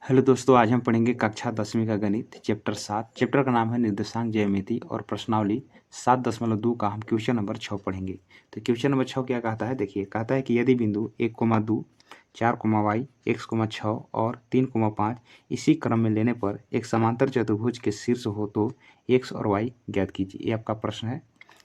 Hello दोस्तों, आज हम पढ़ेंगे कक्षा 10वीं का गणित चैप्टर 7। चैप्टर का नाम है निर्देशांक ज्यामिति और प्रश्नावली 7.2 का हम क्वेश्चन नंबर 6 पढ़ेंगे। तो क्वेश्चन नंबर 6 क्या कहता है, देखिए कहता है कि यदि बिंदु 1,2 4,y x,6 और 3,5 इसी क्रम में लेने पर एक समांतर चतुर्भुज के शीर्ष हो तो x और y ज्ञात कीजिए। ये आपका प्रश्न है।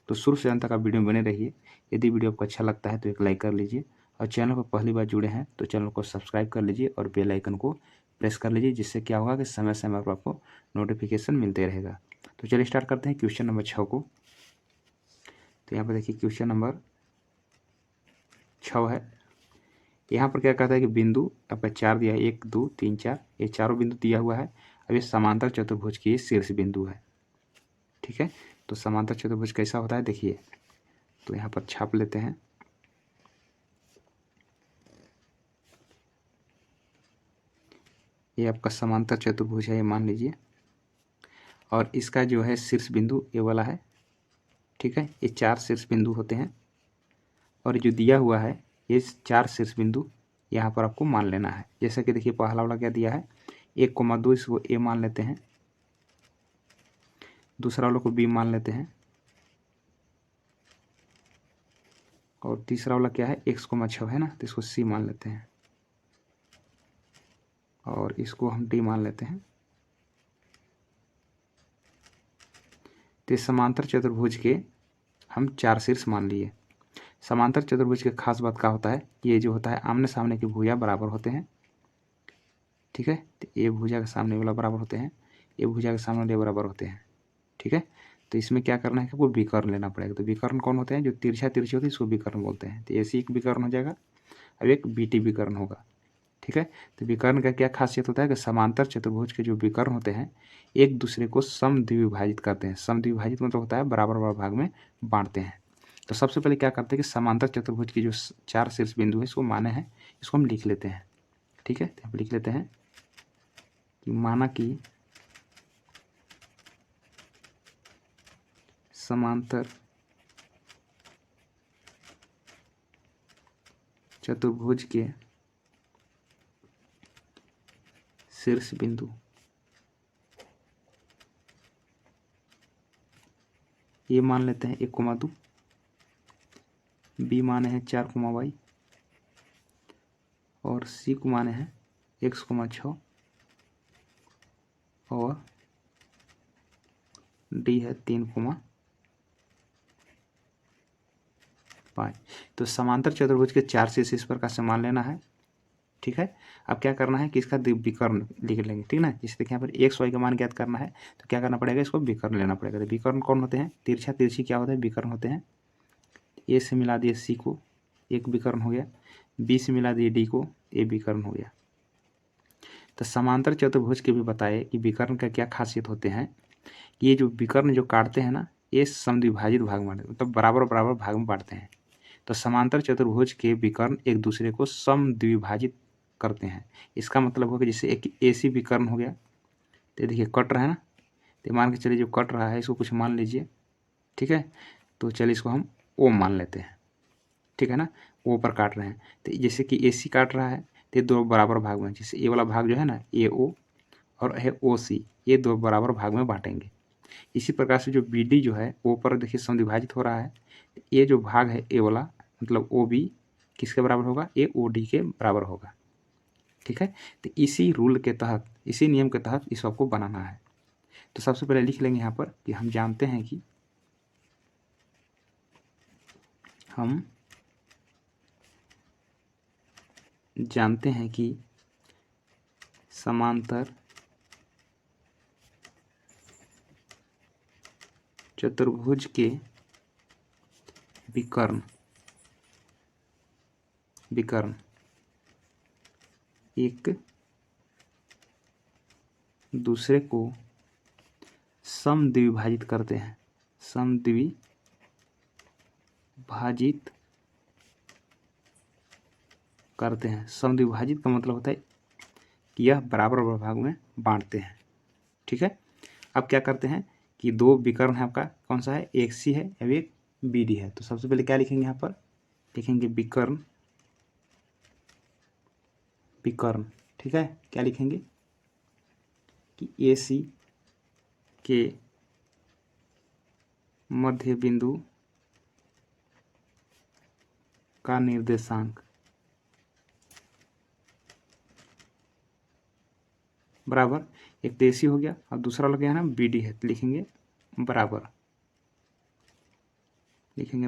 तो शुरू से अंत तक आप वीडियो में बने रहिए। यदि वीडियो आपको अच्छा लगता है तो एक लाइक कर लीजिए और चैनल पर पहली बार जुड़े हैं तो चैनल को सब्सक्राइब कर लीजिए और बेल आइकन को प्रेस कर लीजिए, जिससे क्या होगा कि समय समय पर आपको नोटिफिकेशन मिलते रहेगा। तो चलिए स्टार्ट करते हैं क्वेश्चन नंबर 6 को। तो यहाँ पर देखिए क्वेश्चन नंबर 6 है। यहाँ पर क्या कहता है कि बिंदु आपका 4 दिया है, 1 2 3 4, ये चारों बिंदु दिया हुआ है। अब ये समांतर चतुर्भुज की शीर्ष बिंदु है। ठीक है, तो समांतर चतुर्भुज कैसा होता है देखिए। तो यहाँ पर छाप लेते हैं। ये आपका समांतर चतुर्भुज है, ये मान लीजिए, और इसका जो है शीर्ष बिंदु ये वाला है। ठीक है, ये 4 शीर्ष बिंदु होते हैं और जो दिया हुआ है ये 4 शीर्ष बिंदु यहाँ पर आपको मान लेना है। जैसा कि देखिए पहला वाला क्या दिया है, 1,2, इसको ए मान लेते हैं। दूसरा वाला को बी मान लेते हैं और तीसरा वाला क्या है, x,6 है ना, तो इसको सी मान लेते हैं और इसको हम डी मान लेते हैं। तो समांतर चतुर्भुज के हम 4 शीर्ष मान लिए। समांतर चतुर्भुज के खास बात क्या होता है, ये जो होता है आमने सामने की भुजा बराबर होते हैं। ठीक है, तो ये भुजा के सामने वाला बराबर होते हैं, ये भुजा के सामने वाले बराबर होते हैं। ठीक है, तो इसमें क्या करना है कि आपको विकर्ण लेना पड़ेगा। तो विकर्ण कौन होते हैं, जो तिरछा तिरछी होती है इसको विकर्ण बोलते हैं। तो ऐसे एक विकर्ण हो जाएगा, अब एक बीटी विकर्ण होगा। ठीक है, तो विकर्ण का क्या खासियत होता है कि समांतर चतुर्भुज के जो विकर्ण होते हैं एक दूसरे को समद्विभाजित करते हैं। समद्विभाजित मतलब होता है बराबर बराबर भाग में बांटते हैं। तो सबसे पहले क्या करते हैं कि समांतर चतुर्भुज की जो 4 शीर्ष बिंदु है इसको माने हैं, इसको हम लिख लेते हैं। ठीक है, तो हम लिख लेते हैं कि माना कि समांतर चतुर्भुज के शीर्ष बिंदु ये मान लेते हैं 1,2, बी माने हैं 4,y और सी को माने हैं x,6 और डी है 3,5। तो समांतर चतुर्भुज के 4 शीर्ष इस प्रकार से मान लेना है। ठीक है, अब क्या करना है कि इसका विकर्ण लिख लेंगे। ठीक ना, जैसे देखिए यहाँ पर एक्स वाई का मान ज्ञात करना है तो क्या करना पड़ेगा, इसको विकर्ण लेना पड़ेगा। तो विकर्ण कौन होते हैं, तिरछा तिरछी क्या होता है विकर्ण होते हैं। ए से मिला दिए सी को, एक विकर्ण हो गया। बी से मिला दिए डी को, ए विकर्ण हो गया। तो समांतर चतुर्भुज के भी बताए कि विकर्ण का क्या खासियत होते हैं। ये जो विकर्ण जो काटते हैं ना, ये समद्विभाजित भाग में मतलब बराबर बराबर भाग में बांटते हैं। तो समांतर चतुर्भुज के विकर्ण एक दूसरे को समद्विभाजित करते हैं। इसका मतलब होगा जैसे एक एसी विकर्ण हो गया, तो देखिए कट रहा है ना, तो मान के चलिए जो कट रहा है इसको कुछ मान लीजिए। ठीक है, तो चलिए इसको हम ओ मान लेते हैं। ठीक है ना, ओ पर काट रहे हैं, तो जैसे कि एसी काट रहा है तो ये 2 बराबर भाग में, जैसे ए वाला भाग जो है ना ए ओ और है ओ सी, ये 2 बराबर भाग में बांटेंगे। इसी प्रकार से जो बी डी जो है ओ पर देखिए समद्विभाजित हो रहा है, ये जो भाग है ए वाला मतलब ओ बी किसके बराबर होगा, ए ओ डी के बराबर होगा। ठीक है, तो इसी रूल के तहत, इसी नियम के तहत इस सबको बनाना है। तो सबसे पहले लिख लेंगे यहाँ पर कि हम जानते हैं कि समांतर चतुर्भुज के विकर्ण एक दूसरे को समद्विभाजित करते हैं। समद्विभाजित का मतलब होता है कि यह बराबर बराबर भाग में बांटते हैं। ठीक है, अब क्या करते हैं कि 2 विकर्ण है आपका, कौन सा है, एक सी है और एक बी डी है। तो सबसे पहले क्या लिखेंगे, यहाँ पर लिखेंगे विकर्ण। ठीक है, क्या लिखेंगे, कि ए सी के मध्य बिंदु का निर्देशांक बराबर, एक तो AC हो गया और दूसरा लग गया ना BD है, तो लिखेंगे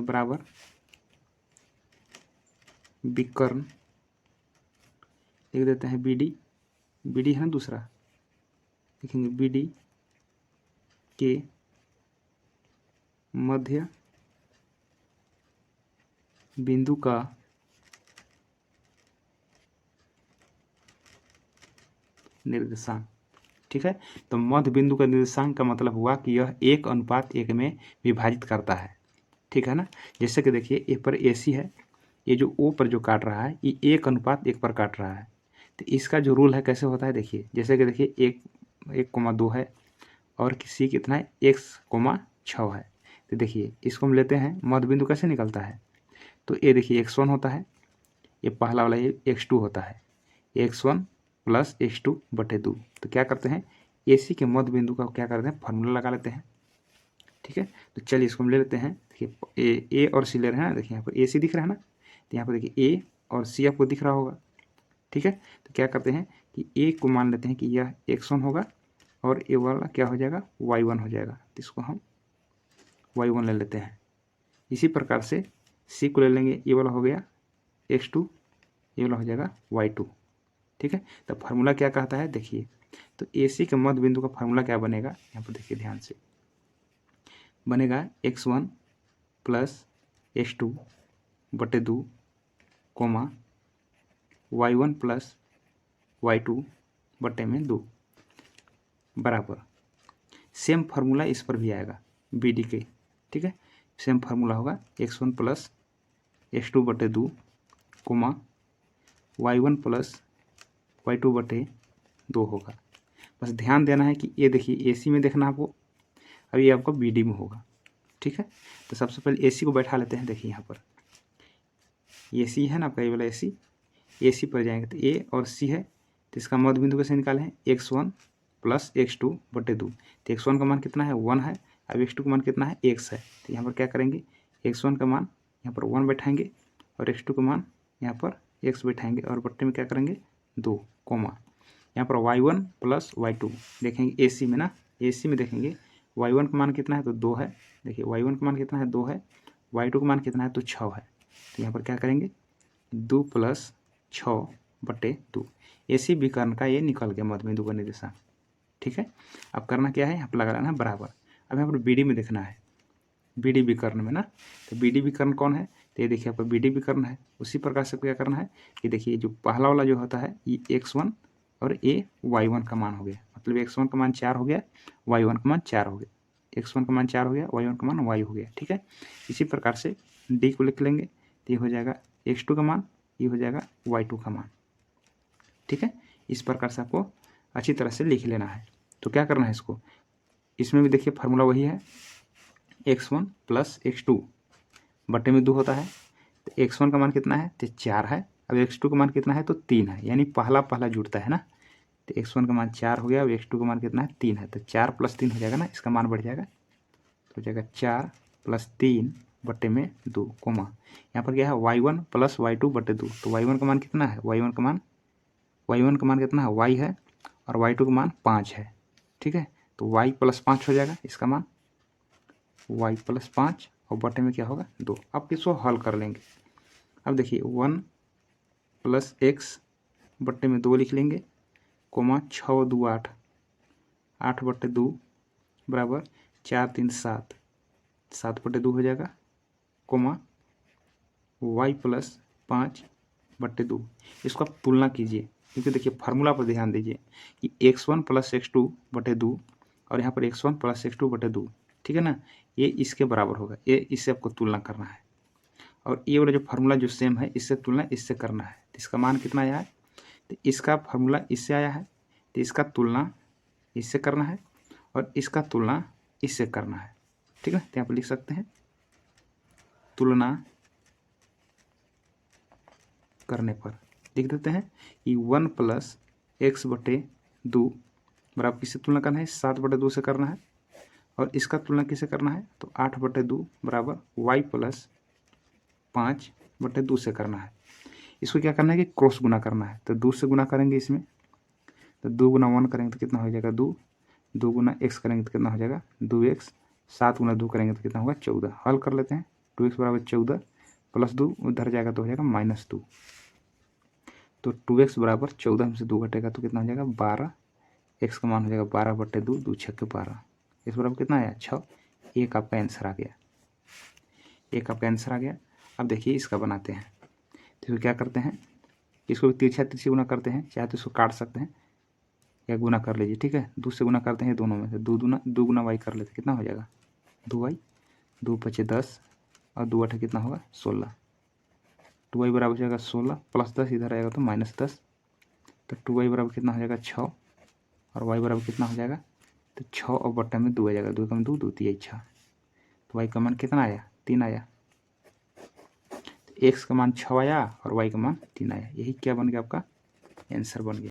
बराबर, विकर्ण, लिख देते हैं BD है ना दूसरा, लिखेंगे BD के मध्य बिंदु का निर्देशांक। ठीक है, तो मध्य बिंदु का निर्देशांक का मतलब हुआ कि यह 1:1 में विभाजित करता है। ठीक है ना, जैसे कि देखिए ए पर AC है, ये जो O पर जो काट रहा है ये 1:1 पर काट रहा है। तो इसका जो रूल है कैसे होता है देखिए, जैसे कि देखिए 1,2 है और किसी कितना है x,6 है। तो देखिए इसको हम लेते हैं, मध्य बिंदु कैसे निकलता है, तो ये देखिए x1 होता है, ये पहला वाला ये x2 होता है, x1 प्लस x2 बटे 2। तो क्या करते हैं, AC के मध्य बिंदु का क्या करते हैं, फार्मूला लगा लेते हैं। ठीक है, तो चलिए इसको हम ले लेते हैं। देखिए ए और सी ले रहे हैं ना, देखिए यहाँ पर AC दिख रहा है ना, तो यहाँ पर देखिए A और C आपको दिख रहा होगा। ठीक है, तो क्या करते हैं कि A को मान लेते हैं कि यह x1 होगा और ये वाला क्या हो जाएगा, y1 हो जाएगा, तो इसको हम y1 ले लेते हैं। इसी प्रकार से C को ले लेंगे, ये वाला हो गया x2, ये वाला हो जाएगा y2। ठीक है, तो फार्मूला क्या कहता है देखिए, तो AC के मध्य बिंदु का फार्मूला क्या बनेगा, यहाँ पर देखिए ध्यान से, बनेगा x1 प्लस x2 बटे 2 कोमा y1 प्लस y2 बटे में 2 बराबर, सेम फार्मूला इस पर भी आएगा BD के। ठीक है, सेम फार्मूला होगा x1 प्लस x2 बटे 2 कोमा y1 प्लस y2 बटे 2 होगा। बस ध्यान देना है कि ये देखिए AC में देखना आपको, अब ये आपको BD में होगा। ठीक है, तो सबसे पहले AC को बैठा लेते हैं। देखिए यहाँ पर AC है ना आपका, ये वाला AC पर जाएंगे तो A और C है, तो इसका मध्य बिंदु कैसे निकालें, x1 प्लस x2 बटे 2। तो x1 का मान कितना है, 1 है, अब x2 का मान कितना है, x है। तो यहाँ पर क्या करेंगे, x1 का मान यहाँ पर 1 बैठाएंगे और x2 का मान यहाँ पर x बैठाएंगे और बट्टे में क्या करेंगे 2 कोमा, यहाँ पर y1 प्लस y2 देखेंगे AC में ना, AC में देखेंगे y1 का मान कितना है तो 2 है, देखिए y1 का मान कितना है 2 है, y2 का मान कितना है तो 6 है। तो यहाँ पर क्या करेंगे 2 प्लस 6 बटे 2, AC विकर्ण का ये निकल गया मध्य बिंदु का निर्देशांक। ठीक है, अब करना क्या है, यहाँ पर लगा लेना है बराबर। अब यहाँ पर BD में देखना है, BD विकर्ण में ना, तो BD विकर्ण कौन है, तो ये देखिए यहाँ पर BD विकर्ण है। उसी प्रकार से क्या करना है कि देखिए जो पहला वाला जो होता है ये x1 और ये y1 का मान हो गया, मतलब x1 का मान 4 हो गया, y1 का मान 4 हो गया, x1 का मान 4 हो गया, y1 का मान y हो गया। ठीक है, इसी प्रकार से D को लिख लेंगे, तो ये हो जाएगा x2 का मान, ये हो जाएगा y2 का मान। ठीक है, इस प्रकार से आपको अच्छी तरह से लिख लेना है। तो क्या करना है इसको, इसमें भी देखिए फार्मूला वही है, x1 प्लस x2 बटे में 2 होता है। तो x1 का मान कितना है तो 4 है, अब x2 का मान कितना है तो 3 है, यानी पहला जुड़ता है ना। तो x1 का मान 4 हो गया, अब x2 का मान कितना है 3 है, तो 4 + 3 हो जाएगा ना, इसका मान बढ़ जाएगा, तो हो जाएगा 4 + 3 बटे में 2 कोमा, यहाँ पर क्या है y1 प्लस y2 बटे 2। तो y1 का मान कितना है, y1 का मान कितना है y है और y2 का मान 5 है। ठीक है, तो y + 5 हो जाएगा इसका मान, y + 5 और बटे में क्या होगा 2। अब इसको हल कर लेंगे। अब देखिए 1 + x बटे में 2 लिख लेंगे कोमा 6 × 2 = 8, 8 बटे 2 बराबर 4 × 3 = 7, 7 बटे 2 हो जाएगा कोमा y + 5 बटे 2। इसको आप तुलना कीजिए, क्योंकि देखिए फार्मूला पर ध्यान दीजिए कि x1 + x2 बटे 2 और यहाँ पर x1 + x2 बटे 2। ठीक है ना, ये इसके बराबर होगा, ये इससे आपको तुलना करना है, और ये वाला जो फार्मूला जो सेम है इससे तुलना इससे करना है। तो इसका मान कितना आया है, तो इसका फार्मूला इससे आया है, तो इसका तुलना इससे करना है और इसका तुलना इससे करना है। ठीक है, तो यहाँ पर लिख सकते हैं तुलना करने पर लिख देते हैं कि 1 + x बटे 2 बराबर किससे तुलना करना है, 7/2 से करना है। और इसका तुलना किससे करना है, तो 8/2 बराबर y प्लस 5/2 से करना है। इसको क्या करना है कि क्रॉस गुना करना है, तो 2 से गुना करेंगे इसमें, तो 2 गुना 1 करेंगे तो कितना हो जाएगा 2, 2 गुना x करेंगे तो कितना हो जाएगा 2x, 7 गुना 2 करेंगे तो कितना होगा 14। हल कर लेते हैं, 2x बराबर 14 प्लस 2 उधर जाएगा तो हो जाएगा -2। तो 2x बराबर 14 में से 2 घटेगा तो कितना हो जाएगा 12, x का मान हो जाएगा 12/2, 2 छक्के 12, इस बराबर कितना आया 6। एक आपका आंसर आ गया, एक आपका आंसर आ गया। अब देखिए इसका बनाते हैं, तो इसको क्या करते हैं, इसको भी तिरछा तिरछी गुना करते हैं, चाहे तो इसको काट सकते हैं या गुना कर लीजिए, ठीक है। 2 से गुना करते हैं दोनों में से, 2 गुना y कर लेते हैं, कितना हो जाएगा 2y, 2 × 10 और 2 × 8 कितना होगा 16, 2y बराबर हो जाएगा 16 प्लस 10 इधर आएगा तो -10, तो 2y बराबर कितना हो जाएगा 6 और y बराबर कितना हो जाएगा, तो 6 और बट्टा में 2 आ जाएगा, 2 कम 2, 2 तिया 6, तो y का मान कितना आया 3 आया। तो x का मान 6 आया और y का मान 3 आया, यही क्या बन गया आपका आंसर बन गया।